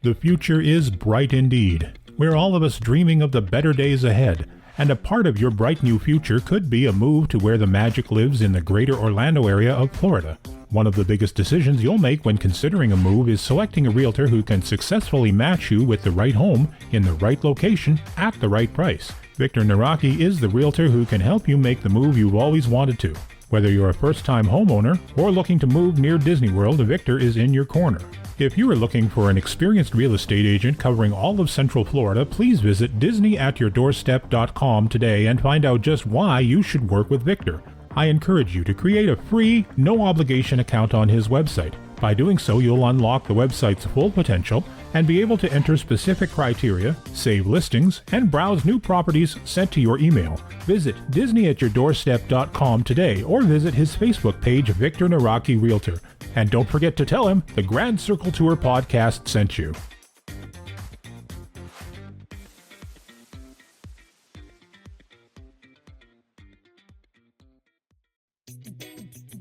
The future is bright indeed. We're all of us dreaming of the better days ahead, and a part of your bright new future could be a move to where the magic lives in the greater Orlando area of Florida. One of the biggest decisions you'll make when considering a move is selecting a realtor who can successfully match you with the right home in the right location at the right price. Victor Naraki is the realtor who can help you make the move you've always wanted to. Whether you're a first-time homeowner or looking to move near Disney World, Victor is in your corner. If you are looking for an experienced real estate agent covering all of Central Florida, please visit DisneyAtYourDoorstep.com today and find out just why you should work with Victor. I encourage you to create a free, no-obligation account on his website. By doing so, you'll unlock the website's full potential and be able to enter specific criteria, save listings, and browse new properties sent to your email. Visit DisneyAtYourDoorstep.com today or visit his Facebook page, Victor Naraki Realtor. And don't forget to tell him the Grand Circle Tour podcast sent you.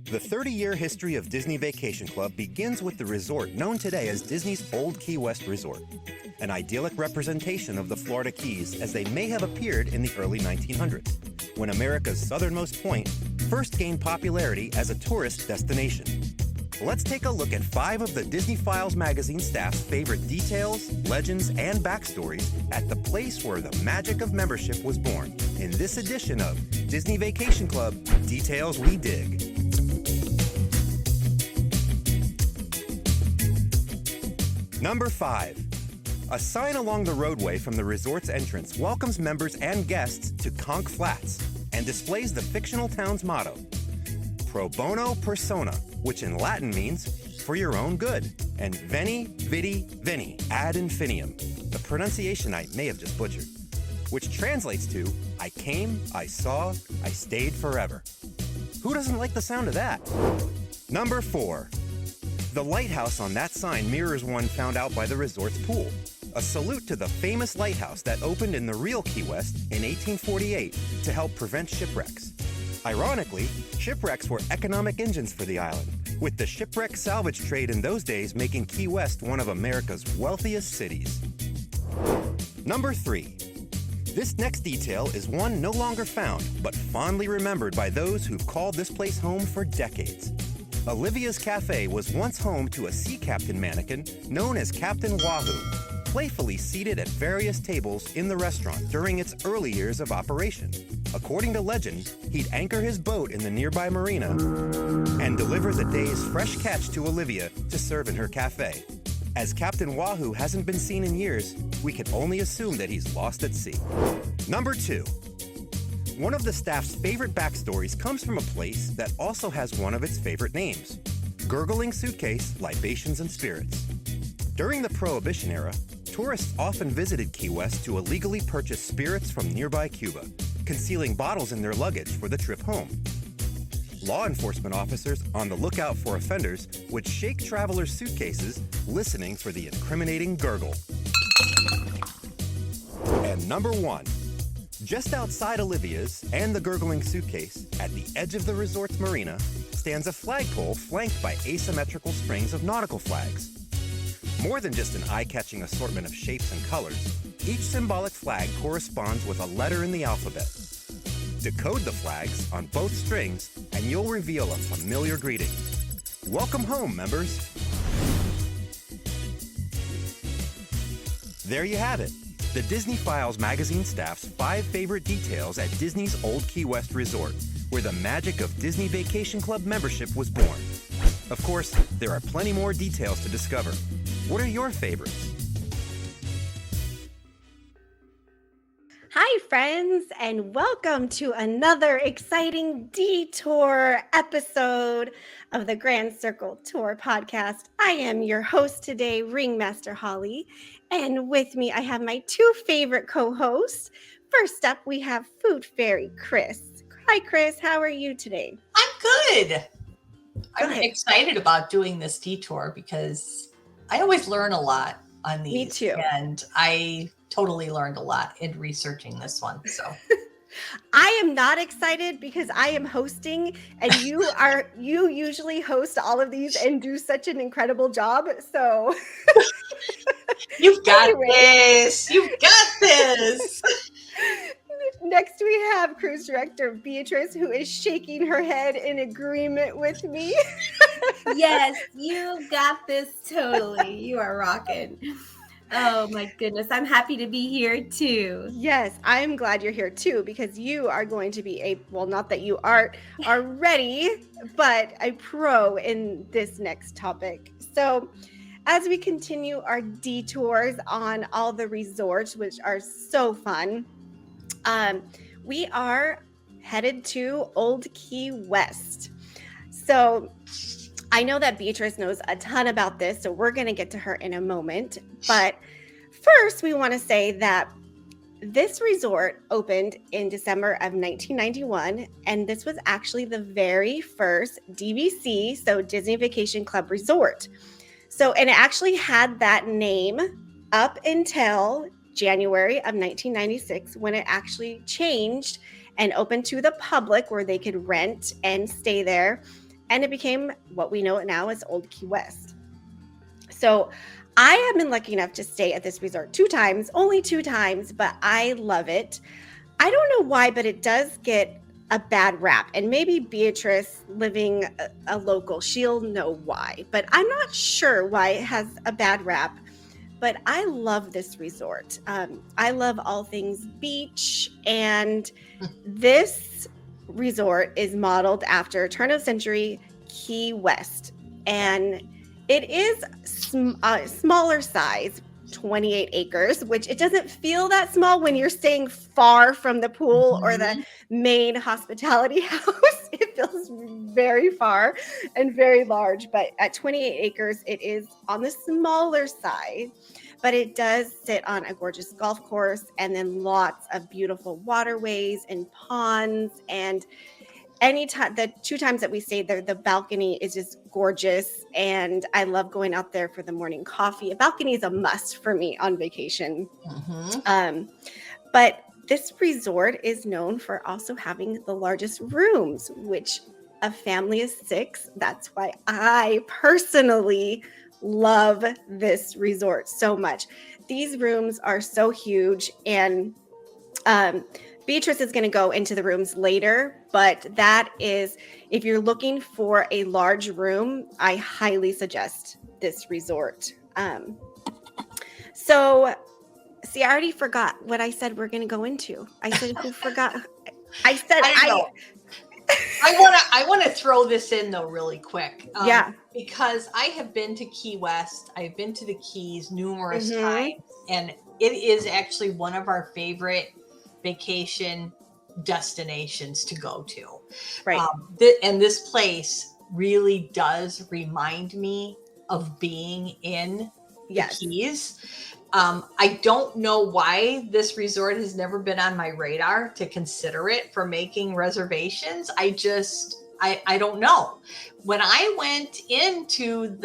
The 30-year history of Disney Vacation Club begins with the resort known today as Disney's Old Key West Resort, an idyllic representation of the Florida Keys as they may have appeared in the early 1900s, when America's southernmost point first gained popularity as a tourist destination. Let's take a look at 5 of the Disney Files magazine staff's favorite details, legends, and backstories at the place where the magic of membership was born in this edition of Disney Vacation Club Details We Dig. Number 5. A sign along the roadway from the resort's entrance welcomes members and guests to Conch Flats and displays the fictional town's motto, Pro Bono Persona, which in Latin means for your own good, and Veni, Vidi, Veni, ad infinitum, the pronunciation I may have just butchered, which translates to, I came, I saw, I stayed forever. Who doesn't like the sound of that? Number 4. The lighthouse on that sign mirrors one found out by the resort's pool. A salute to the famous lighthouse that opened in the real Key West in 1848 to help prevent shipwrecks. Ironically, shipwrecks were economic engines for the island, with the shipwreck salvage trade in those days making Key West one of America's wealthiest cities. Number 3. This next detail is one no longer found, but fondly remembered by those who've called this place home for decades. Olivia's Cafe was once home to a sea captain mannequin known as Captain Wahoo, playfully seated at various tables in the restaurant during its early years of operation. According to legend, he'd anchor his boat in the nearby marina and deliver the day's fresh catch to Olivia to serve in her cafe. As Captain Wahoo hasn't been seen in years, we can only assume that he's lost at sea. Number 2. One of the staff's favorite backstories comes from a place that also has one of its favorite names, Gurgling Suitcase, Libations and Spirits. During the Prohibition era, tourists often visited Key West to illegally purchase spirits from nearby Cuba, concealing bottles in their luggage for the trip home. Law enforcement officers on the lookout for offenders would shake travelers' suitcases, listening for the incriminating gurgle. And number 1. Just outside Olivia's and the Gurgling Suitcase, at the edge of the resort's marina, stands a flagpole flanked by asymmetrical strings of nautical flags. More than just an eye-catching assortment of shapes and colors, each symbolic flag corresponds with a letter in the alphabet. Decode the flags on both strings, and you'll reveal a familiar greeting. Welcome home, members. There you have it. The Disney Files magazine staff's 5 favorite details at Disney's Old Key West Resort, where the magic of Disney Vacation Club membership was born. Of course, there are plenty more details to discover. What are your favorites? Hi, friends, and welcome to another exciting Detour episode of the Grand Circle Tour podcast. I am your host today, Ringmaster Holly, and with me I have my 2 favorite co-hosts. First up, we have Food Fairy Kris. Hi, Kris. How are you today? I'm good. I'm excited about doing this detour because I always learn a lot on these. Me too. And I totally learned a lot in researching this one. So I am not excited because I am hosting and you usually host all of these and do such an incredible job. So You've got this. You've got this. Next, we have cruise director Beatrice, who is shaking her head in agreement with me. Yes, you got this totally. You are rocking. Oh my goodness. I'm happy to be here too. Yes, I'm glad you're here too, because you are going to be not that you are already, but a pro in this next topic. So as we continue our detours on all the resorts, which are so fun, we are headed to Old Key West. So I know that Beatrice knows a ton about this, so we're going to get to her in a moment. But first, we want to say that this resort opened in December of 1991, and this was actually the very first DVC, so Disney Vacation Club resort. So, and it actually had that name up until January of 1996, when it actually changed and opened to the public where they could rent and stay there. And it became what we know it now as Old Key West. So I have been lucky enough to stay at this resort only two times, but I love it. I don't know why, but it does get a bad rap. And maybe Beatrice, living a local, she'll know why. But I'm not sure why it has a bad rap. But I love this resort. I love all things beach. And this resort is modeled after turn of century Key West. And it is smaller size, 28 acres, which it doesn't feel that small when you're staying far from the pool or the main hospitality house. It feels very far and very large, but at 28 acres, it is on the smaller side, but it does sit on a gorgeous golf course and then lots of beautiful waterways and ponds. And anytime, the two times that we stayed there, the balcony is just gorgeous. And I love going out there for the morning coffee. A balcony is a must for me on vacation. But this resort is known for also having the largest rooms, which a family is 6. That's why I personally love this resort so much. These rooms are so huge, and Beatrice is going to go into the rooms later, but that is, if you're looking for a large room, I highly suggest this resort. So see, I already forgot what I said we're going to go into. I said, who forgot? I said, I want to throw this in though really quick. Yeah. Because I have been to Key West. I've been to the Keys numerous times, and it is actually one of our favorite vacation destinations to go to. Right. And this place really does remind me of being in the Keys. I don't know why this resort has never been on my radar to consider it for making reservations. I don't know. When I went into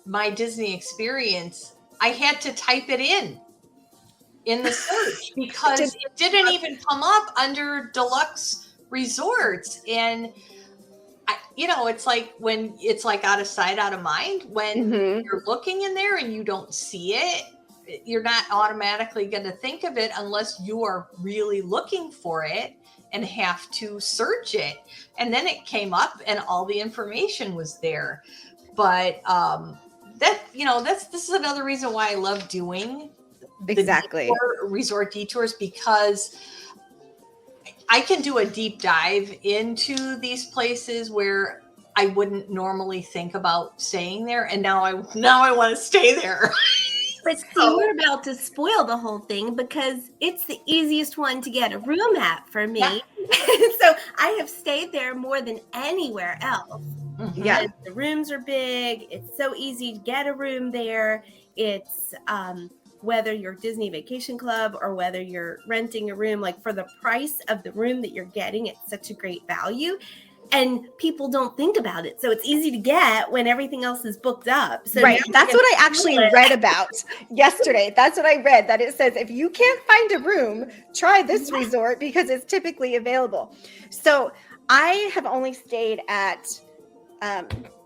my Disney experience, I had to type it in the search because it didn't even come up under deluxe resorts. And it's like when it's like out of sight, out of mind. When you're looking in there and you don't see it, you're not automatically going to think of it unless you are really looking for it and have to search it. And then it came up and all the information was there. But this is another reason why I love doing exactly resort detours, because I can do a deep dive into these places where I wouldn't normally think about staying there, and now I want to stay there. But see, we're about to spoil the whole thing because it's the easiest one to get a room at for me. Yeah. So I have stayed there more than anywhere else. Yeah, the rooms are big. It's so easy to get a room there. It's whether you're Disney Vacation Club or whether you're renting a room, like for the price of the room that you're getting, it's such a great value. And people don't think about it. So it's easy to get when everything else is booked up. So right. That's what I actually read about yesterday. That's what I read, that it says, if you can't find a room, try this resort because it's typically available. So I have only stayed at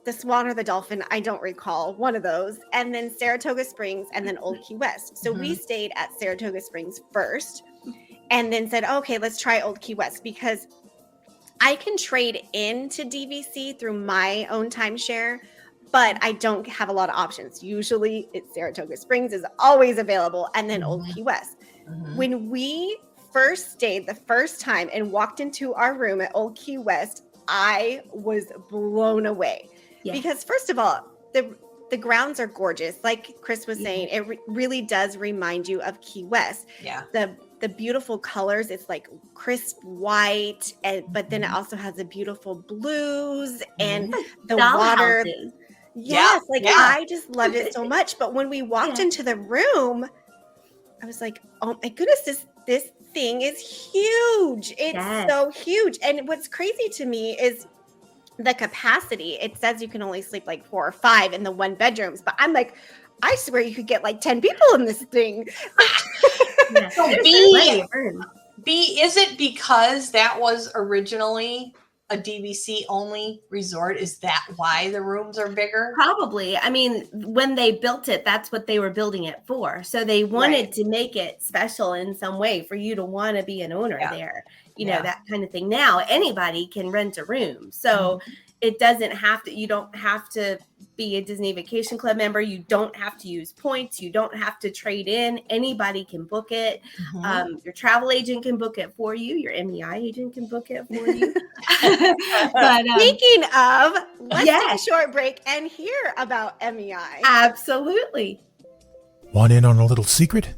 the Swan or the Dolphin, I don't recall, one of those, and then Saratoga Springs, and then Old Key West. So we stayed at Saratoga Springs first, and then said, okay, let's try Old Key West, because I can trade into DVC through my own timeshare, but I don't have a lot of options. Usually it's Saratoga Springs is always available, and then Old Key West. When we first stayed the first time and walked into our room at Old Key West, I was blown away. Because first of all, the grounds are gorgeous. Like Kris was saying, it really does remind you of Key West. Yeah. The beautiful colors, it's like crisp white, but then it also has the beautiful blues and the water. Houses. Yes, I just loved it so much. But when we walked into the room, I was like, oh my goodness, this thing is huge. It's so huge. And what's crazy to me is the capacity. It says you can only sleep like 4 or 5 in the 1 bedrooms, but I'm like, I swear you could get like 10 people in this thing. So B, is it because that was originally a DVC only resort? Is that why the rooms are bigger? Probably. I mean, when they built it, that's what they were building it for. So they wanted to make it special in some way for you to want to be an owner there, you know, that kind of thing. Now anybody can rent a room. So it doesn't have to, you don't have to be a Disney Vacation Club member. You don't have to use points. You don't have to trade in. Anybody can book it. Your travel agent can book it for you. Your MEI agent can book it for you. But speaking of, let's take a short break and hear about MEI. Absolutely. Want in on a little secret?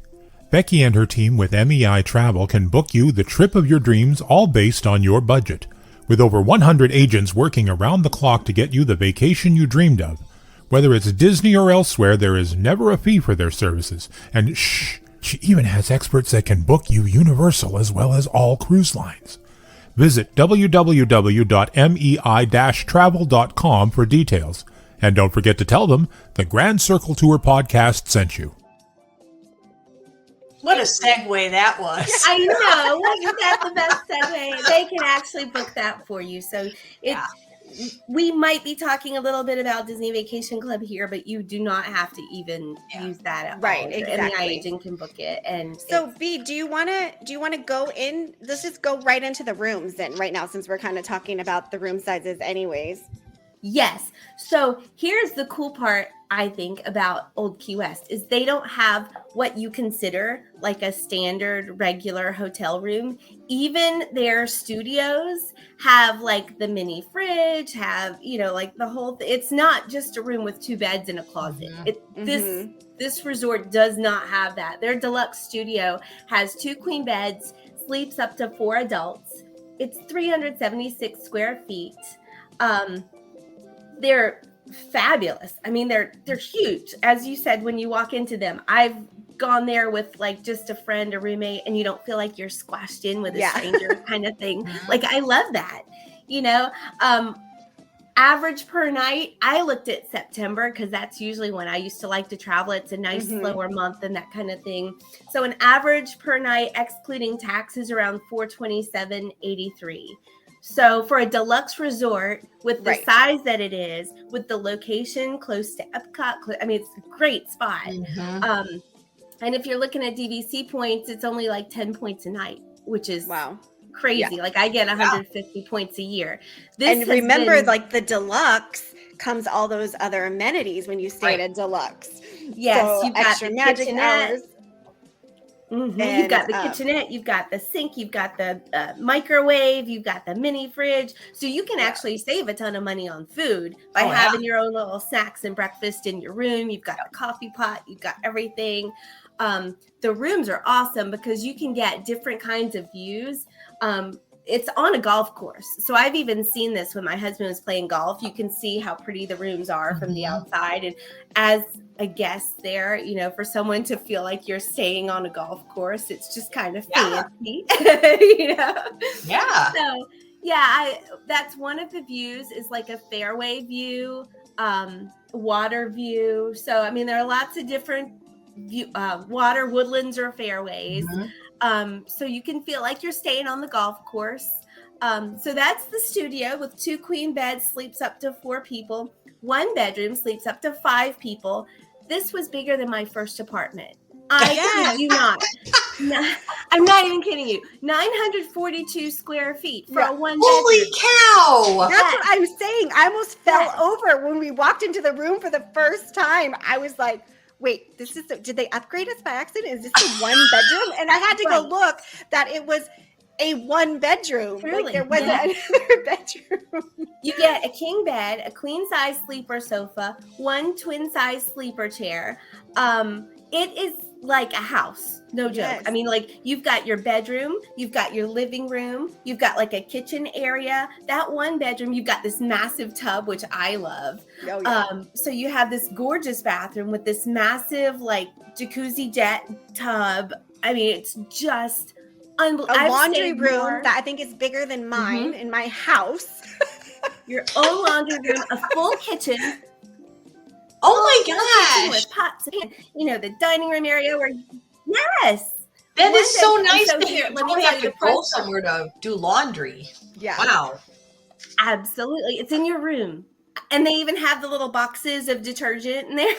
Becky and her team with MEI Travel can book you the trip of your dreams, all based on your budget. With over 100 agents working around the clock to get you the vacation you dreamed of. Whether it's Disney or elsewhere, there is never a fee for their services. And she even has experts that can book you Universal as well as all cruise lines. Visit www.mei-travel.com for details. And don't forget to tell them the Grand Circle Tour podcast sent you. What a segue that was. I know. Wasn't that the best segue? They can actually book that for you. So we might be talking a little bit about Disney Vacation Club here, but you do not have to even use that at all. Exactly. MEI agent can book it. And so B, do you want to go in? Let's just go right into the rooms then right now, since we're kind of talking about the room sizes anyways. Yes. So here's the cool part, I think, about Old Key West is they don't have what you consider like a standard regular hotel room. Even their studios have like the mini fridge, have, you know, like the whole it's not just a room with 2 beds and a closet. This resort does not have that. Their deluxe studio has 2 queen beds, sleeps up to 4 adults. It's 376 square feet. They're fabulous. I mean, they're huge. As you said, when you walk into them, I've gone there with like just a friend, a roommate, and you don't feel like you're squashed in with a stranger kind of thing. Like, I love that, you know. Average per night, I looked at September because that's usually when I used to like to travel. It's a nice slower month and that kind of thing. So an average per night, excluding taxes, around $427.83. So for a deluxe resort with the size that it is, with the location close to Epcot, I mean, it's a great spot. And if you're looking at DVC points, it's only like 10 points a night, which is crazy. Like I get 150 points a year. And remember, like the deluxe comes all those other amenities when you stay at a deluxe. Yes, so you've got extra the magic hours. You've got the kitchenette, you've got the sink, you've got the microwave, you've got the mini fridge. So you can actually save a ton of money on food by having your own little snacks and breakfast in your room. You've got the coffee pot, you've got everything. The rooms are awesome because you can get different kinds of views. It's on a golf course. So I've even seen this when my husband was playing golf. You can see how pretty the rooms are from the outside. And as a guest there, you know, for someone to feel like you're staying on a golf course, it's just kind of fancy, you know? Yeah. So that's one of the views is like a fairway view, water view. So, I mean, there are lots of different water, woodlands, or fairways. So you can feel like you're staying on the golf course. So that's the studio with 2 queen beds, sleeps up to 4 people. one bedroom sleeps up to 5 people. This was bigger than my first apartment. I kid you not. I'm not even kidding you. 942 square feet for a one bedroom. Holy cow! That's what I'm saying. I almost fell over when we walked into the room for the first time. I was like, wait, did they upgrade us by accident? Is this the one bedroom? And I had to go look that it was a one bedroom. Really? Like there wasn't another bedroom. You get a king bed, a queen size sleeper sofa, one twin size sleeper chair. It is like a house, no joke. Yes. I mean, like you've got your bedroom, you've got your living room, you've got like a kitchen area. That one bedroom, you've got this massive tub, which I love. Oh, yeah. So you have this gorgeous bathroom with this massive like jacuzzi jet tub. I mean, it's just unbelievable. A laundry room that I think is bigger than mine in my house. Your own laundry room, a full kitchen. Oh my gosh! With pots and, the dining room area where, yes. That is so nice so that here, you let me don't tell have you to the go price. somewhere to do laundry. Yeah. Wow. Absolutely. It's in your room. And they even have the little boxes of detergent in there.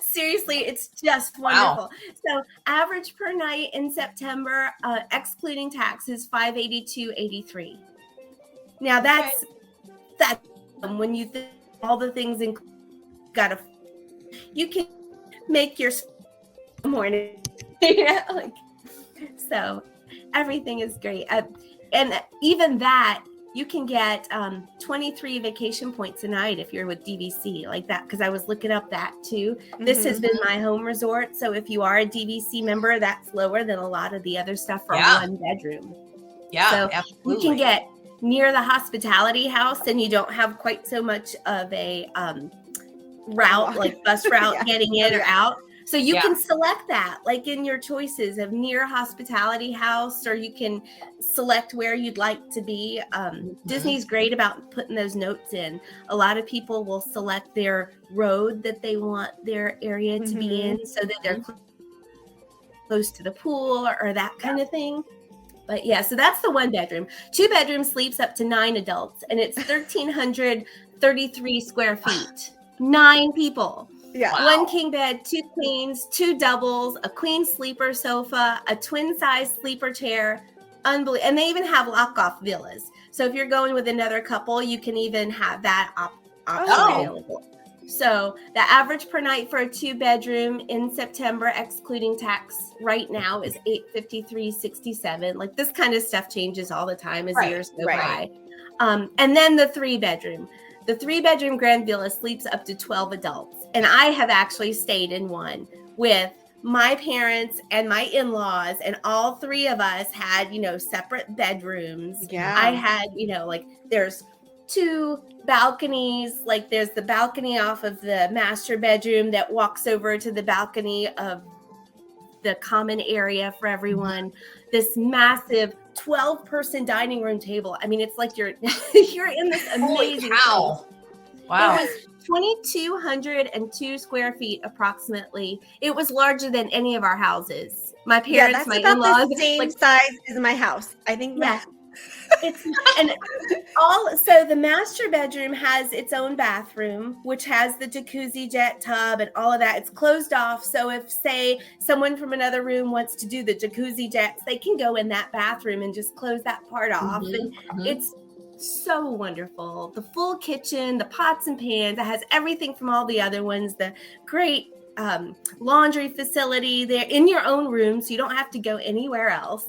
Seriously, it's just wonderful. So average per night in September, excluding taxes, $582.83. Now that's when you think all the things you can make your morning, so everything is great. And even that, you can get 23 vacation points a night if you're with DVC like that, because I was looking up that too. This has been my home resort. So if you are a DVC member, that's lower than a lot of the other stuff for one bedroom. Yeah, so absolutely. You can get near the hospitality house and you don't have quite so much of a route, like bus route getting in or out. So you can select that like in your choices of near hospitality house, or you can select where you'd like to be. Disney's great about putting those notes in. A lot of people will select their road that they want their area to be in so that they're close to the pool or that kind of thing. But so that's the one bedroom. 2 bedrooms sleeps up to 9 adults, and it's 1,333 square feet. 9 people. Yeah. Wow. 1 king bed, 2 queens, 2 doubles, a queen sleeper sofa, a twin size sleeper chair. Unbelievable. And they even have lock-off villas. So if you're going with another couple, you can even have that option available. So the average per night for a 2-bedroom in September, excluding tax, right now is $853.67. Like this kind of stuff changes all the time as years go by. And then the 3-bedroom. The 3-bedroom Grand Villa sleeps up to 12 adults. And I have actually stayed in one with my parents and my in-laws, and all 3 of us had, separate bedrooms. Yeah. I had, like there's 2 balconies. Like there's the balcony off of the master bedroom that walks over to the balcony of the common area for everyone. This massive 12-person dining room table. I mean, it's like you're in this amazing Wow. Wow. It was 2,202 square feet approximately. It was larger than any of our houses. My parents, that's my about in-laws, the same size as my house. I think. So the master bedroom has its own bathroom, which has the jacuzzi jet tub and all of that. It's closed off. So if, say, someone from another room wants to do the jacuzzi jets, they can go in that bathroom and just close that part off. And it's so wonderful. The full kitchen, the pots and pans, it has everything from all the other ones. The great laundry facility there in your own room, so you don't have to go anywhere else.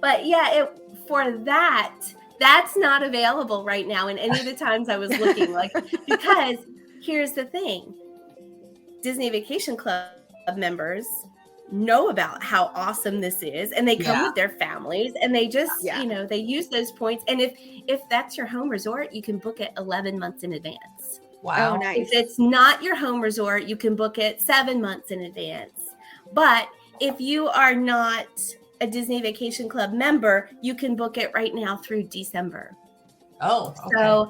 But for that's not available right now in any of the times I was looking, because here's the thing. Disney Vacation Club members know about how awesome this is, and they come with their families, and they just, they use those points. And if that's your home resort, you can book it 11 months in advance. Wow. Oh, nice. If it's not your home resort, you can book it 7 months in advance. But if you are not a Disney Vacation Club member, you can book it right now through December. Oh, okay. So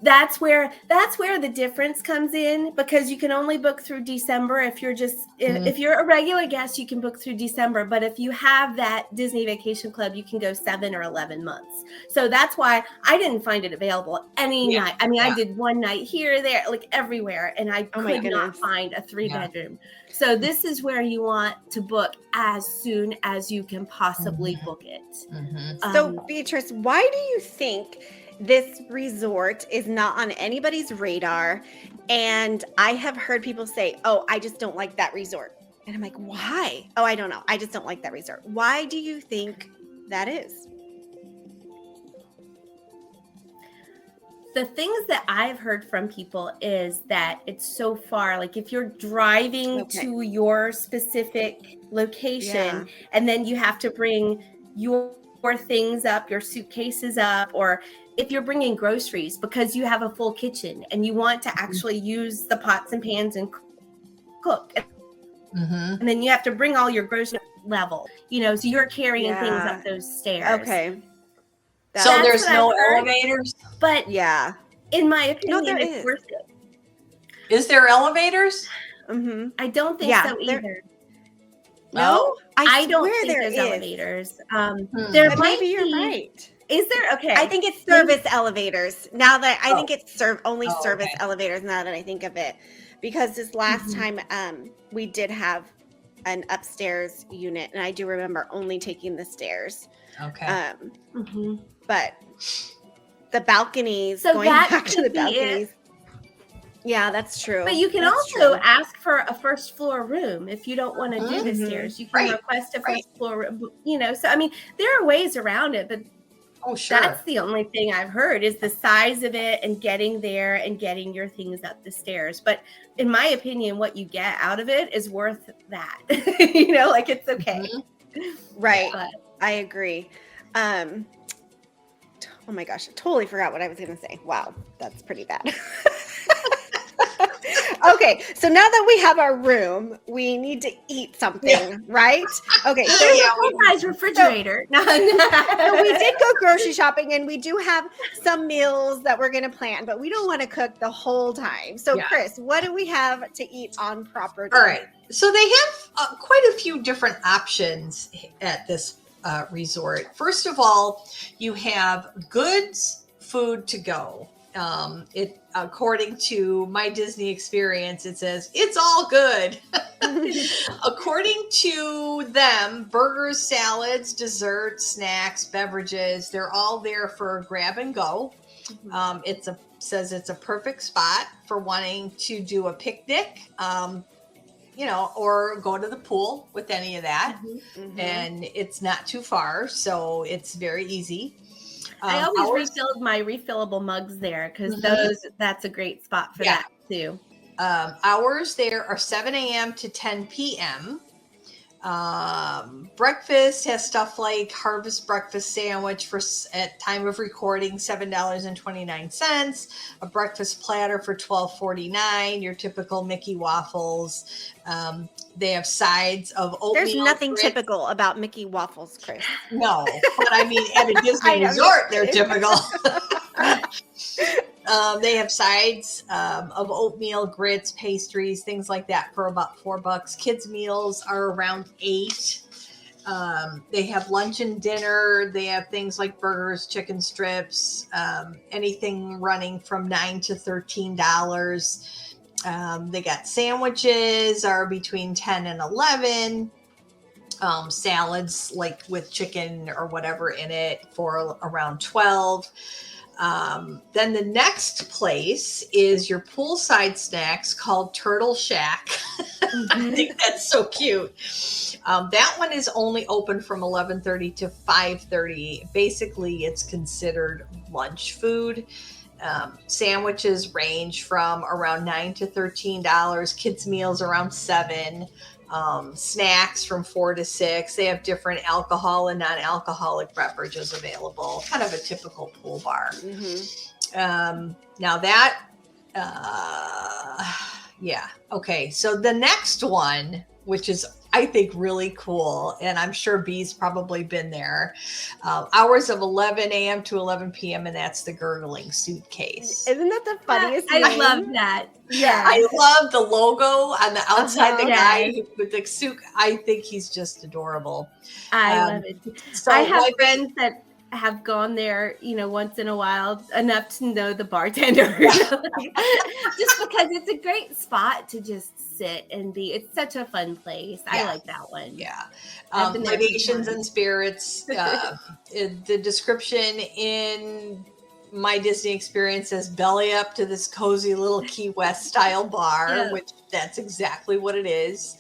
that's where the difference comes in, because you can only book through December. If you're if you're a regular guest, you can book through December, but if you have that Disney Vacation Club, you can go 7 or 11 months. So that's why I didn't find it available any night. I mean, I did one night here, there, like everywhere, and I could not find a 3-bedroom. So this is where you want to book as soon as you can possibly book it. So Beatrice, why do you think this resort is not on anybody's radar? And I have heard people say, oh, I just don't like that resort. And I'm like, why? Oh, I don't know. I just don't like that resort. Why do you think that is? The things that I've heard from people is that it's so far. Like if you're driving to your specific location and then you have to bring your things up, your suitcases up, or if you're bringing groceries because you have a full kitchen and you want to actually use the pots and pans and cook, and then you have to bring all your groceries level, so you're carrying things up those stairs. Okay. So there's no elevators? But in my opinion, it's worth it. Is there elevators? I don't think so either. No? I don't think there's elevators. There might be. You're right. Is there? Okay. I think it's service elevators. Now that I think it's only service elevators now that I think of it. Because this last time we did have an upstairs unit, and I do remember only taking the stairs. Okay. But the balconies, going back to the balconies. Yeah, that's true. But you can also ask for a first floor room if you don't want to do the stairs. You can request a first floor room, So, I mean, there are ways around it, but that's the only thing I've heard is the size of it and getting there and getting your things up the stairs. But in my opinion, what you get out of it is worth that. Like it's okay. Right. But I agree. Oh my gosh, I totally forgot what I was going to say. Wow, that's pretty bad. Okay, so now that we have our room, we need to eat something, right? Okay, so nice refrigerator. So we did go grocery shopping, and we do have some meals that we're going to plan, but we don't want to cook the whole time. So, Kris, what do we have to eat on property? All right, so they have quite a few different options at this resort. First of all, you have goods, food to go. It according to my Disney experience, it says it's all good. According to them, burgers, salads, desserts, snacks, beverages, they're all there for grab and go. It says it's a perfect spot for wanting to do a picnic, or go to the pool with any of that. And it's not too far, so it's very easy. I always refilled my refillable mugs there because that's a great spot for that too. Hours there are 7 a.m. to 10 p.m. Breakfast has stuff like Harvest breakfast sandwich at time of recording $7.29, a breakfast platter for $12.49, your typical Mickey waffles. They have sides of oatmeal. There's nothing typical about Mickey waffles, Kris. No, but I mean, at a Disney resort, they're typical. They have sides of oatmeal, grits, pastries, things like that for about $4. Kids' meals are around $8. They have lunch and dinner. They have things like burgers, chicken strips, anything running from $9 to $13. They got sandwiches are between 10 and 11. Salads like with chicken or whatever in it for around 12. Then the next place is your poolside snacks called Turtle Shack. I think that's so cute. That one is only open from 11:30 to 5:30. Basically, it's considered lunch food. Sandwiches range from around $9 to $13. Kids meals around $7. Snacks from $4 to $6. They have different alcohol and non-alcoholic beverages available. Kind of a typical pool bar. Now that, okay. So the next one, which is I think really cool. And I'm sure B's probably been there. Hours of 11 a.m. to 11 p.m. And that's the gurgling suitcase. Isn't that the funniest I name? love that. Yeah. I love the logo on the outside. The guy Yes. with the suit. I think he's just adorable. I love it too. So I have friends that have gone there, once in a while, enough to know the bartender. Just because it's a great spot to just sit and be. It's such a fun place. I like that one. Yeah. I've been there a few Libations times. and spirits. The description in my Disney experience says belly up to this cozy little Key West style bar, which that's exactly what it is.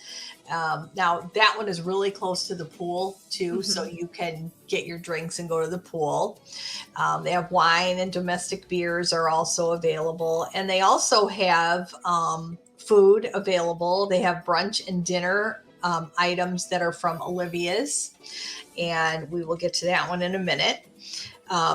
Now that one is really close to the pool too, so you can get your drinks and go to the pool. They have wine and domestic beers are also available, and they also have food available. They have brunch and dinner items that are from Olivia's, and we will get to that one in a minute.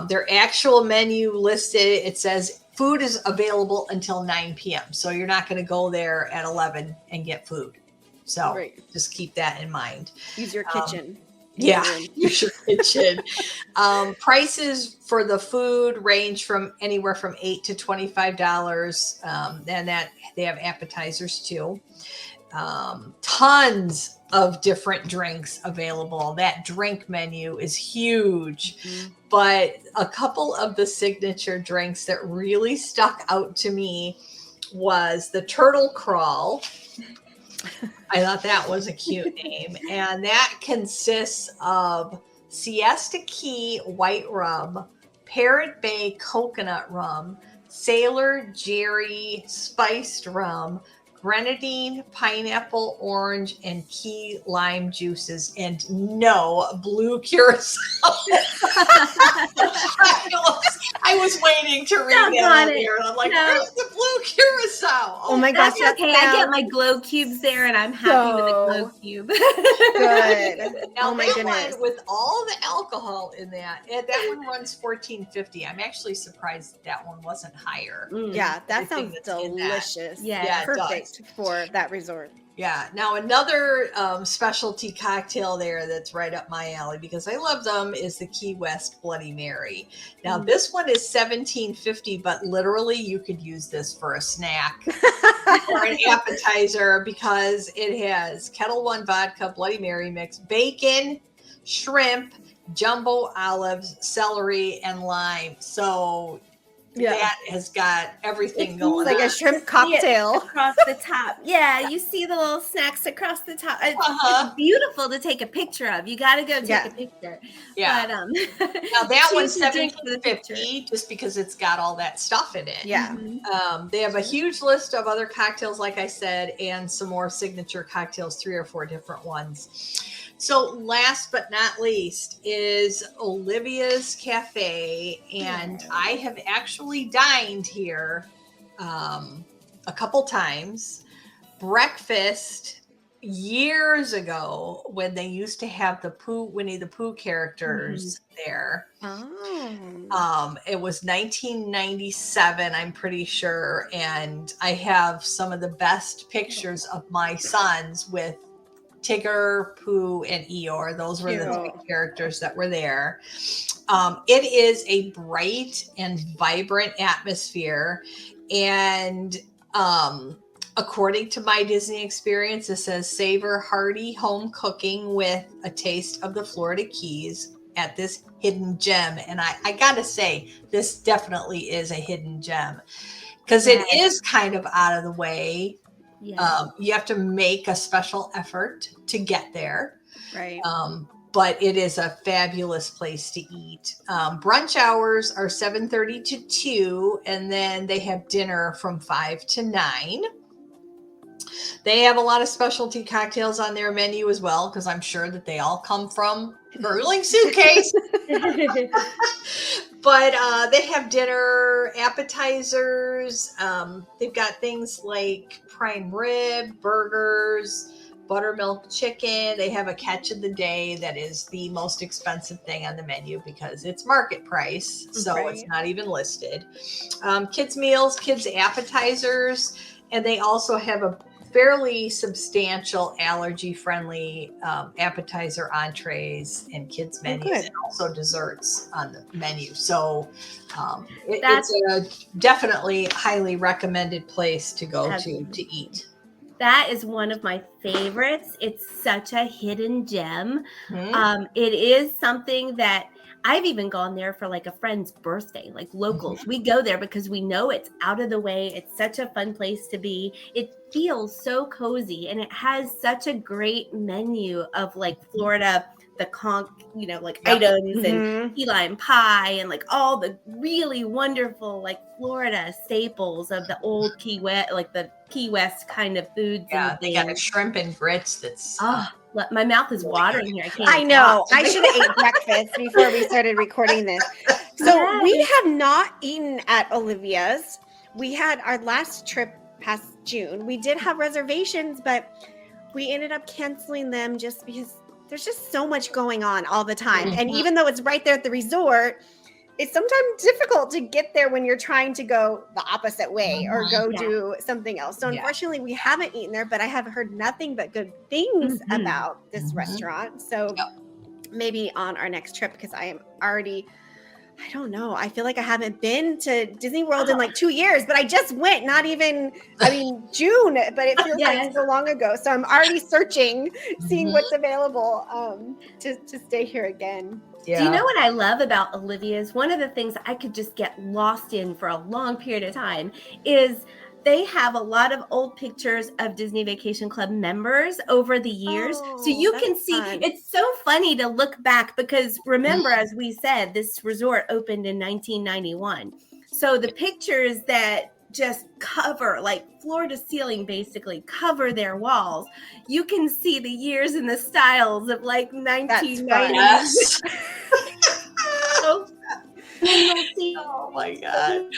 Their actual menu listed, it says food is available until 9 p.m. So you're not going to go there at 11 and get food. So just keep that in mind. Use your kitchen. Use your kitchen. Prices for the food range from anywhere from $8 to $25. And that they have appetizers too. Tons of different drinks available. That drink menu is huge. But a couple of the signature drinks that really stuck out to me was the Turtle Crawl. I thought that was a cute name. And that consists of Siesta Key white rum, Parrot Bay coconut rum, Sailor Jerry spiced rum, grenadine, pineapple, orange, and key lime juices, and no blue curacao. I was waiting to read that earlier, and I'm like, where's the blue curacao? Oh my gosh, that's okay. I get my glow cubes there, and I'm happy with a glow cube. Good. Now, oh my goodness. One, with all the alcohol in that one runs $14.50. I'm actually surprised that one wasn't higher. Yeah, that sounds delicious. Yeah, perfect for that resort. Yeah. Now, another specialty cocktail there that's right up my alley because I love them is the Key West Bloody Mary. Now, this one is $17.50, but literally you could use this for a snack or an appetizer because it has Kettle One vodka, Bloody Mary mix, bacon, shrimp, jumbo olives, celery, and lime. So that has got everything going on. Like a shrimp cocktail. Across the top. Yeah, you see the little snacks across the top. It's beautiful to take a picture of. You got to go take a picture. Yeah. But, now that one's $17.50 just because it's got all that stuff in it. Yeah. They have a huge list of other cocktails, like I said, and some more signature cocktails, 3 or 4 different ones. So last but not least is Olivia's Cafe, and I have actually dined here a couple times. Breakfast years ago when they used to have the Winnie the Pooh characters there. It was 1997, I'm pretty sure, and I have some of the best pictures of my sons with Tigger, Pooh, and Eeyore. Those were the 3 characters that were there. It is a bright and vibrant atmosphere. And according to my Disney experience, it says savor hearty home cooking with a taste of the Florida Keys at this hidden gem. And I gotta say, this definitely is a hidden gem because it is kind of out of the way. Yeah. You have to make a special effort to get there. Right. But it is a fabulous place to eat. Brunch hours are 7:30 to 2, and then they have dinner from 5 to 9. They have a lot of specialty cocktails on their menu as well, because I'm sure that they all come from Gurgling Suitcase. But they have dinner, appetizers. They've got things like prime rib, burgers, buttermilk chicken. They have a catch of the day that is the most expensive thing on the menu because it's market price. So it's not even listed. Kids meals, kids appetizers. And they also have fairly substantial allergy-friendly appetizer, entrees, and kids menus, good. and also desserts on the menu. So it's a definitely highly recommended place to go to eat. That is one of my favorites. It's such a hidden gem. Mm-hmm. It is something that I've even gone there for like a friend's birthday, like locals. Mm-hmm. We go there because we know it's out of the way. It's such a fun place to be. It feels so cozy, and it has such a great menu of like Florida, the conch, like items and key lime pie and like all the really wonderful like Florida staples of the old Key West, like the Key West kind of foods. Yeah, they got a shrimp and grits that's my mouth is watering here. I know. I should have ate breakfast before we started recording this. So we have not eaten at Olivia's. We had our last trip past June. We did have reservations, but we ended up canceling them just because there's just so much going on all the time. And even though it's right there at the resort, it's sometimes difficult to get there when you're trying to go the opposite way or go do something else. So unfortunately, we haven't eaten there, but I have heard nothing but good things about this restaurant. So maybe on our next trip, because I am already, I don't know. I feel like I haven't been to Disney World in like 2 years, but I just went, June, but it feels like so long ago. So I'm already searching, seeing what's available to stay here again. Yeah. Do you know what I love about Olivia's? One of the things I could just get lost in for a long period of time is they have a lot of old pictures of Disney Vacation Club members over the years. So you can see, it's so funny to look back because remember, as we said, this resort opened in 1991. So the pictures that just cover, like floor to ceiling, basically cover their walls. You can see the years and the styles of like 1990s. Oh my God.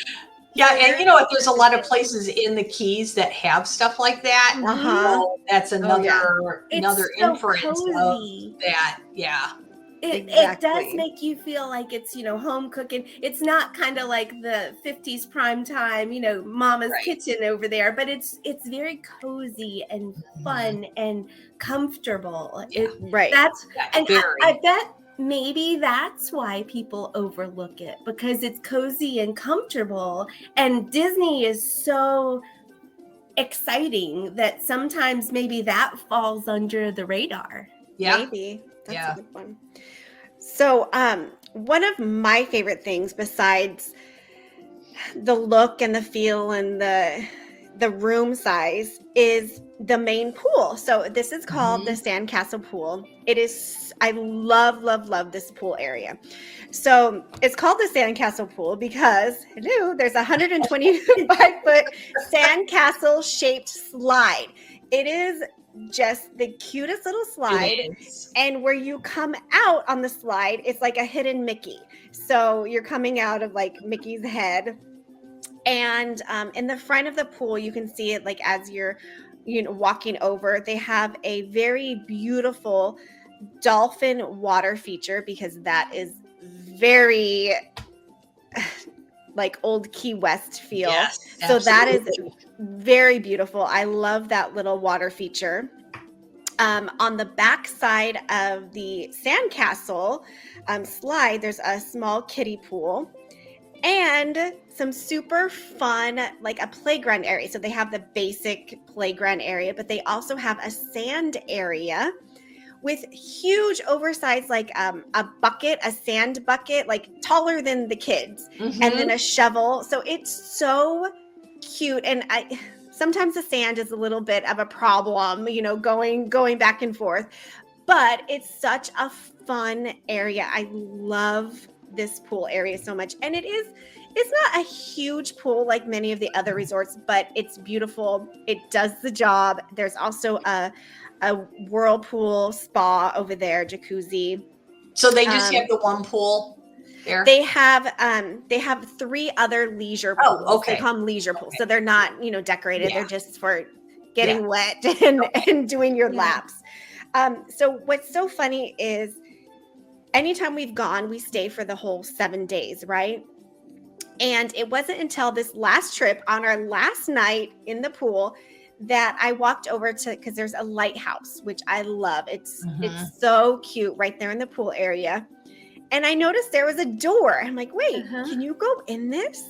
Yeah, and what? There's a lot of places in the Keys that have stuff like that. So that's another inference of that. Yeah. It does make you feel like it's, home cooking. It's not kind of like the 50s prime time, mama's kitchen over there, but it's very cozy and fun and comfortable. Yeah. I bet maybe that's why people overlook it, because it's cozy and comfortable, and Disney is so exciting that sometimes maybe that falls under the radar. Yeah. Maybe. That's a good one. So, one of my favorite things besides the look and the feel and the room size is the main pool. So this is called the Sandcastle Pool. I love this pool area. So it's called the Sandcastle Pool because there's a 125-foot sandcastle shaped slide. It is just the cutest little slide, and where you come out on the slide, it's like a hidden Mickey. So you're coming out of like Mickey's head, and in the front of the pool, you can see it like as you're walking over. They have a very beautiful dolphin water feature because that is very like old Key West feel. Yes, so that is very beautiful. I love that little water feature. On the back side of the sandcastle slide, there's a small kiddie pool and some super fun, like a playground area. So they have the basic playground area, but they also have a sand area with huge oversized, like a bucket, a sand bucket, like taller than the kids, and then a shovel. So it's so cute. And sometimes the sand is a little bit of a problem, going back and forth, but it's such a fun area. I love this pool area so much. And it's not a huge pool like many of the other resorts, but it's beautiful. It does the job. There's also a whirlpool spa over there, jacuzzi. So they just have the one pool there? They have 3 other leisure pools. Oh, okay. They call them leisure pools. So they're not, decorated. Yeah. They're just for getting wet and doing your laps. So what's so funny is anytime we've gone, we stay for the whole 7 days, right? And it wasn't until this last trip on our last night in the pool that I walked over to, because there's a lighthouse, which I love. It's so cute right there in the pool area. And I noticed there was a door. I'm like, wait, can you go in this?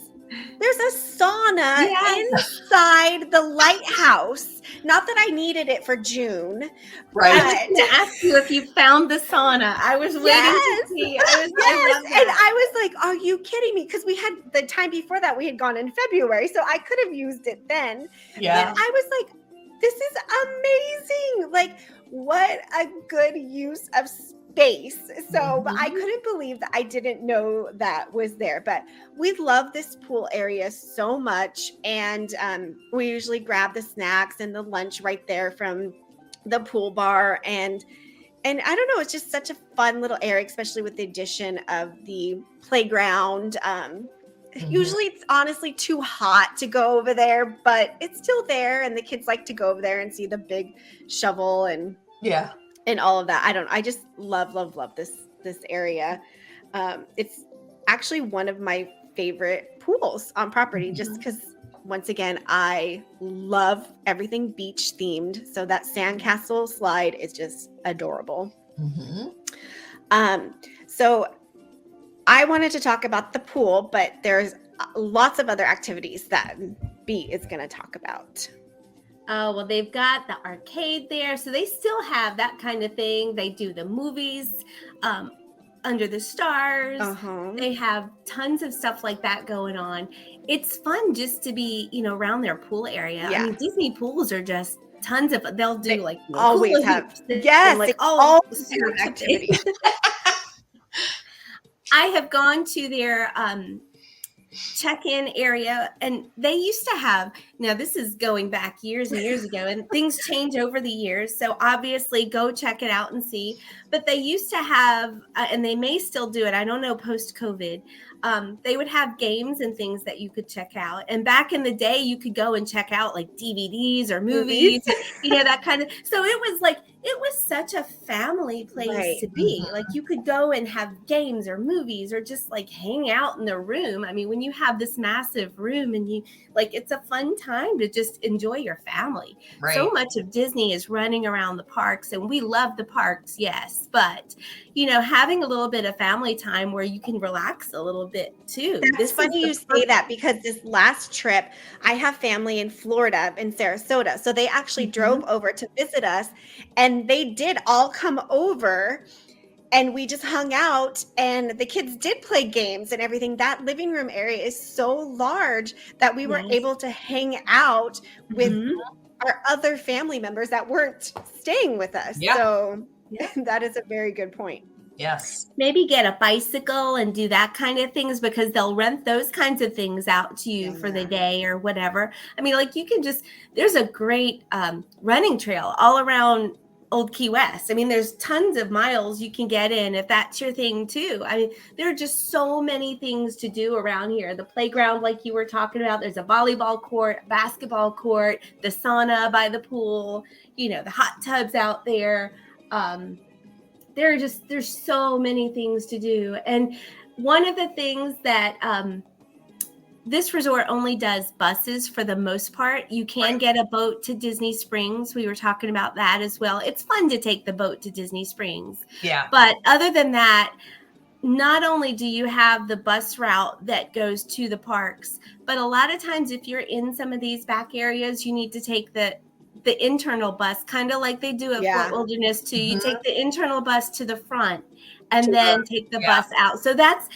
There's a sauna inside the lighthouse. Not that I needed it for June. Right. I was going to ask you if you found the sauna. I was waiting to see. And I was like, are you kidding me? Because we had the time before that, we had gone in February. So I could have used it then. Yeah. But I was like, this is amazing. Like, what a good use of space. So but I couldn't believe that I didn't know that was there. But we love this pool area so much. And we usually grab the snacks and the lunch right there from the pool bar. And I don't know, it's just such a fun little area, especially with the addition of the playground. Usually it's honestly too hot to go over there, but it's still there. And the kids like to go over there and see the big shovel and all of that. I just love this area. It's actually one of my favorite pools on property, just because once again, I love everything beach themed. So that sandcastle slide is just adorable. So I wanted to talk about the pool, but there's lots of other activities that Beat is going to talk about. Oh, well, they've got the arcade there. So they still have that kind of thing. They do the movies under the stars. They have tons of stuff like that going on. It's fun just to be, around their pool area. I mean, Disney pools are just tons of, they'll do like always have. Yes. Like all activities. I have gone to their check-in area, and they used to have, now this is going back years and years ago, and things change over the years, so obviously go check it out and see, but they used to have, and they may still do it, I don't know, post-COVID, they would have games and things that you could check out, and back in the day you could go and check out like DVDs or movies. That kind of, so it was such a family place to be. Like you could go and have games or movies or just like hang out in the room. I mean, when you have this massive room and you like, it's a fun time to just enjoy your family. So much of Disney is running around the parks, and we love the parks, yes, but having a little bit of family time where you can relax a little bit too. It's funny you say that, because this last trip, I have family in Florida, in Sarasota. So they actually drove over to visit us, and they did all come over, and we just hung out, and the kids did play games and everything. That living room area is so large that we were able to hang out with our other family members that weren't staying with us. So that is a very good point. Yes. Maybe get a bicycle and do that kind of things, because they'll rent those kinds of things out to you for the day or whatever. I mean, like you can just, there's a great running trail all around Old Key West. I mean, there's tons of miles you can get in if that's your thing too. I mean, there are just so many things to do around here. The playground, like you were talking about, there's a volleyball court, basketball court, the sauna by the pool, the hot tubs out there. There's so many things to do. And one of the things that this resort only does buses for the most part. You can get a boat to Disney Springs. We were talking about that as well. It's fun to take the boat to Disney Springs. Yeah. But other than that, not only do you have the bus route that goes to the parks, but a lot of times if you're in some of these back areas, you need to take the internal bus, kind of like they do at Fort Wilderness too. You take the internal bus to the front and then take the bus out. So that's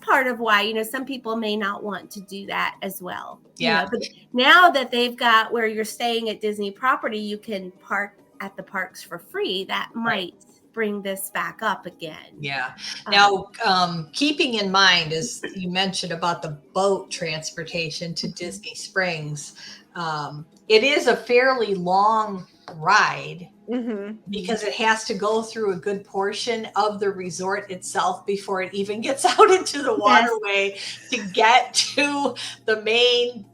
part of why, some people may not want to do that as well. Yeah. But now that they've got where you're staying at Disney property, you can park at the parks for free. That might bring this back up again. Yeah. Now, keeping in mind, as you mentioned about the boat transportation to Disney Springs, it is a fairly long ride because it has to go through a good portion of the resort itself before it even gets out into the waterway to get to the main,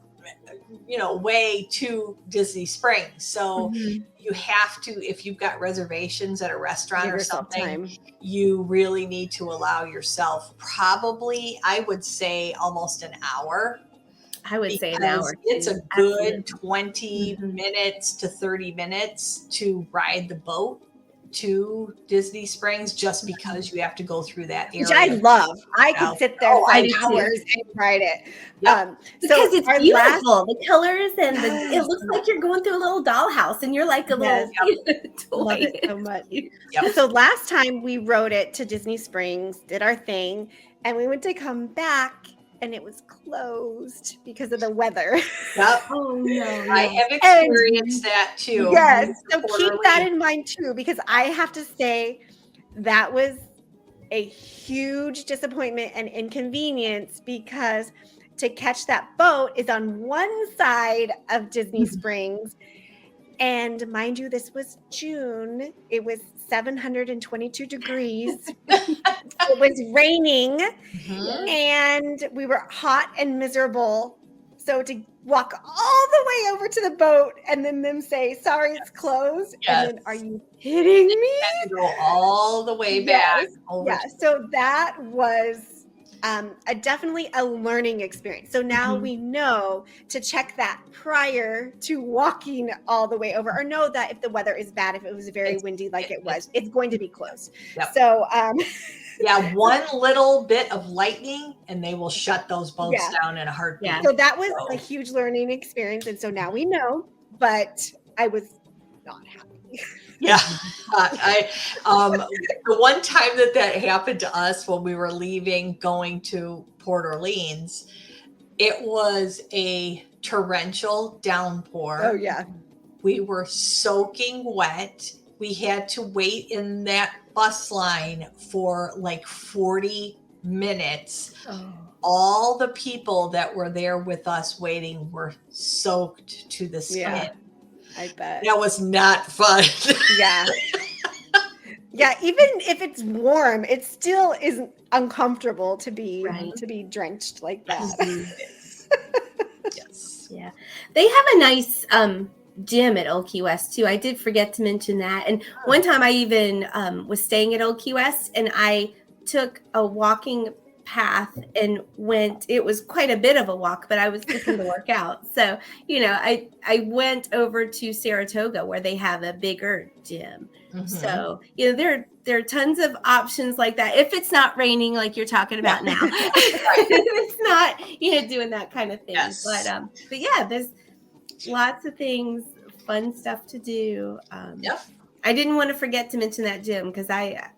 way to Disney Springs. So you have to, if you've got reservations at a restaurant or something, you really need to allow yourself probably, I would say, almost an hour I would say an hour. It's a good 20 minutes to 30 minutes to ride the boat to Disney Springs, just because you have to go through that area. Which I love. I could sit there for hours and ride it. Yep. Because it's beautiful. The colors and it looks like you're going through a little dollhouse and you're like a little toy. Love it so much. So last time we rode it to Disney Springs, did our thing, and we went to come back and it was closed because of the weather. Yep. Oh no. I have experienced that too. Yes. So keep that in mind too, because I have to say that was a huge disappointment and inconvenience, because to catch that boat is on one side of Disney Springs. And mind you, this was June. It was 722 degrees. It was raining and we were hot and miserable. So to walk all the way over to the boat and then them say, sorry, it's closed. And then, are you kidding me? You had to go all the way back. So that was definitely a learning experience. So now we know to check that prior to walking all the way over, or know that if the weather is bad, if it was very windy like it was, it's going to be closed. Yep. So one little bit of lightning and they will shut those boats down in a heartbeat. So that was a huge learning experience. And so now we know, but I was not happy. The one time that happened to us when we were leaving, going to Port Orleans, it was a torrential downpour. Oh yeah. We were soaking wet. We had to wait in that bus line for like 40 minutes. All the people that were there with us waiting were soaked to the skin. I bet. That was not fun. Even if it's warm, it still isn't uncomfortable to be drenched like that. Yeah. They have a nice gym at Old Key West too. I did forget to mention that. And one time I even was staying at Old Key West and I took a walking path and went. It was quite a bit of a walk, but I was looking to work out. So, I went over to Saratoga where they have a bigger gym. So, there are tons of options like that. If it's not raining, like you're talking about now, it's not, doing that kind of thing. Yes. But yeah, there's lots of things, fun stuff to do. I didn't want to forget to mention that gym because I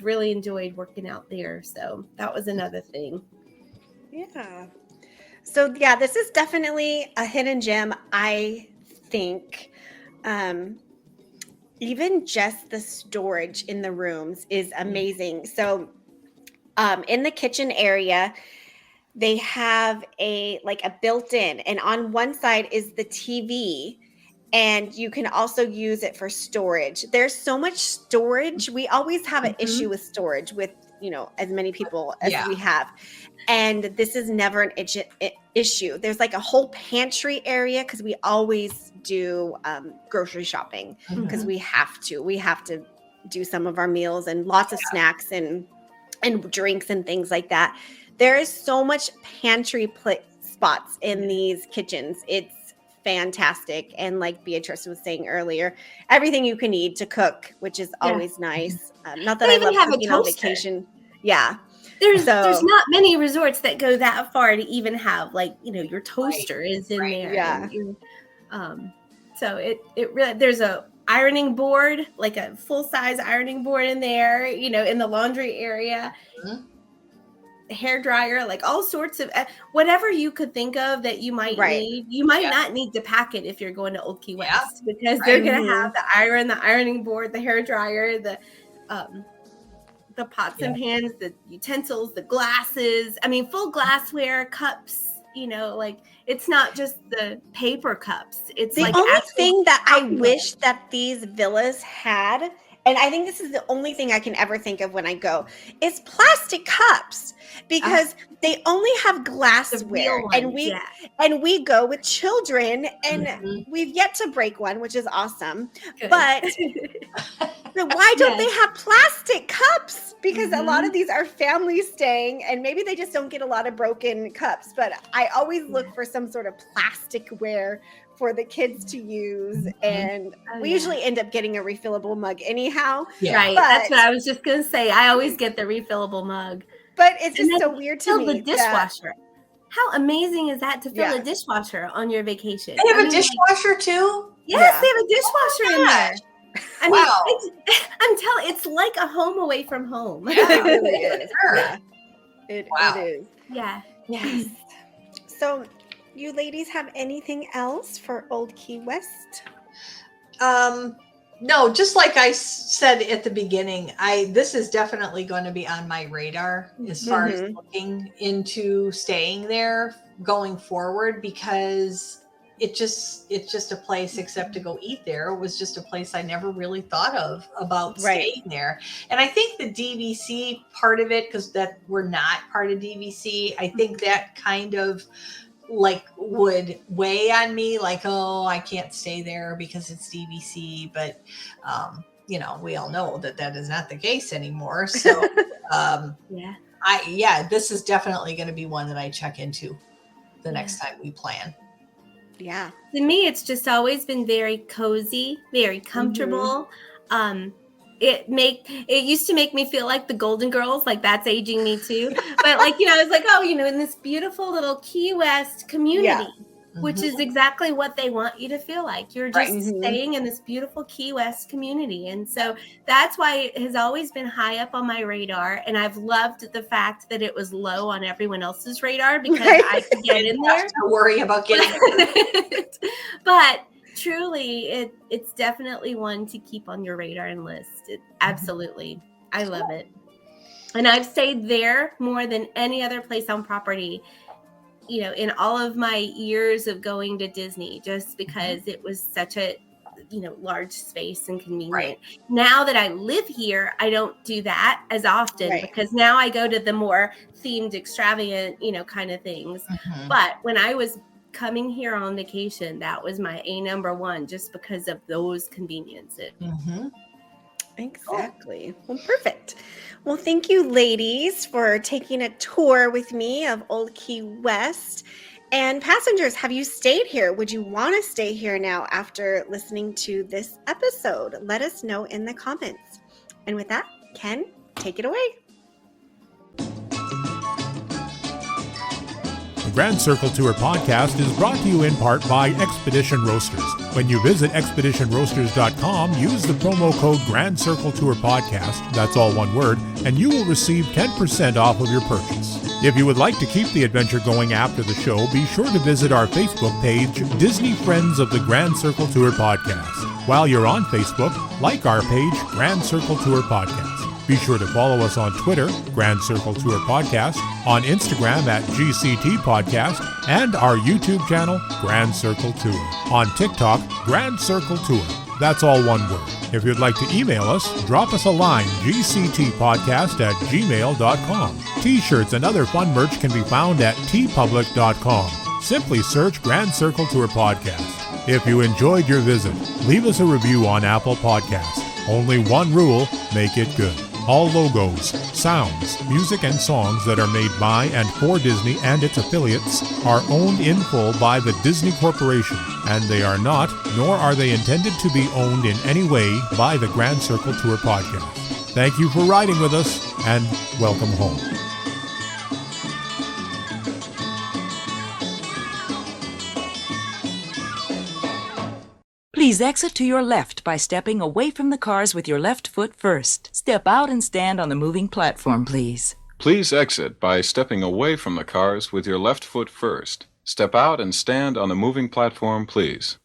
really enjoyed working out there. So that was another thing. Yeah. So this is definitely a hidden gem, I think. Even just the storage in the rooms is amazing. So in the kitchen area, they have a built-in, and on one side is the TV. And you can also use it for storage. There's so much storage. We always have an issue with storage with, as many people as we have. And this is never an issue. There's like a whole pantry area because we always do grocery shopping because we have to. We have to do some of our meals and lots of snacks and drinks and things like that. There is so much pantry spots in these kitchens. It's fantastic. And like Beatrice was saying earlier, everything you can eat to cook, which is always nice. Not that I love cooking on vacation. There's not many resorts that go that far to even have your toaster is in there. So it really, there's a ironing board, like a full-size ironing board in there, in the laundry area. Hair dryer, like all sorts of whatever you could think of that you might need. You might not need to pack it if you're going to Old Key West because they're going to have the ironing board, the hair dryer, the pots and pans, the utensils, the glasses. I mean, full glassware, cups. It's not just the paper cups. It's the only thing that I wish that these villas had, and I think this is the only thing I can ever think of when I go, is plastic cups, because they only have glassware, and we go with children, and we've yet to break one, which is awesome. Good. But why don't they have plastic cups? Because a lot of these are families staying, and maybe they just don't get a lot of broken cups. But I always look for some sort of plasticware for the kids to use, and we usually end up getting a refillable mug anyhow. Right, that's what I was just gonna say. I always get the refillable mug, but it's just so weird to me. The dishwasher. How amazing is that to fill a dishwasher on your vacation? They have a dishwasher too? Yes, they have a dishwasher in there. I mean, I'm telling, it's like a home away from home. It really is. It is. Yeah. Yes. So, you ladies have anything else for Old Key West? No, just like I said at the beginning, this is definitely going to be on my radar as far as looking into staying there going forward, because it's just a place, except to go eat there, it was just a place I never really thought of about staying there. And I think the DVC part of it, because that we're not part of DVC, I think that kind of like would weigh on me, like, oh, I can't stay there because it's DVC. But we all know that is not the case anymore. So this is definitely going to be one that I check into the next time we plan. Yeah. To me, it's just always been very cozy, very comfortable. It used to make me feel like the Golden Girls, like that's aging me too. But I was like, in this beautiful little Key West community, which is exactly what they want you to feel like. You're just staying in this beautiful Key West community. And so that's why it has always been high up on my radar. And I've loved the fact that it was low on everyone else's radar, because I could get in there. Don't worry about getting it. But truly, it's definitely one to keep on your radar and list. Absolutely. I love it. And I've stayed there more than any other place on property, in all of my years of going to Disney, just because it was such a, large space and convenient. Right. Now that I live here, I don't do that as often, because now I go to the more themed, extravagant, kind of things. But when I was coming here on vacation, that was my number one, just because of those conveniences. Exactly. Well, perfect. Well, thank you, ladies, for taking a tour with me of Old Key West. And passengers, have you stayed here? Would you want to stay here now after listening to this episode? Let us know in the comments. And with that, Ken, take it away. The Grand Circle Tour podcast is brought to you in part by Expedition Roasters. When you visit expeditionroasters.com, use the promo code Grand Circle Tour Podcast, that's all one word, and you will receive 10% off of your purchase. If you would like to keep the adventure going after the show, be sure to visit our Facebook page, Disney Friends of the Grand Circle Tour Podcast. While you're on Facebook, like our page, Grand Circle Tour Podcast. Be sure to follow us on Twitter, Grand Circle Tour Podcast, on Instagram at GCT Podcast, and our YouTube channel, Grand Circle Tour. On TikTok, Grand Circle Tour. That's all one word. If you'd like to email us, drop us a line, gctpodcast@gmail.com. T-shirts and other fun merch can be found at tpublic.com. Simply search Grand Circle Tour Podcast. If you enjoyed your visit, leave us a review on Apple Podcasts. Only one rule, make it good. All logos, sounds, music, and songs that are made by and for Disney and its affiliates are owned in full by the Disney Corporation, and they are not, nor are they intended to be owned in any way by the Grand Circle Tour Podcast. Thank you for riding with us, and welcome home. Please exit to your left by stepping away from the cars with your left foot first. Step out and stand on the moving platform, please. Please exit by stepping away from the cars with your left foot first. Step out and stand on the moving platform, please.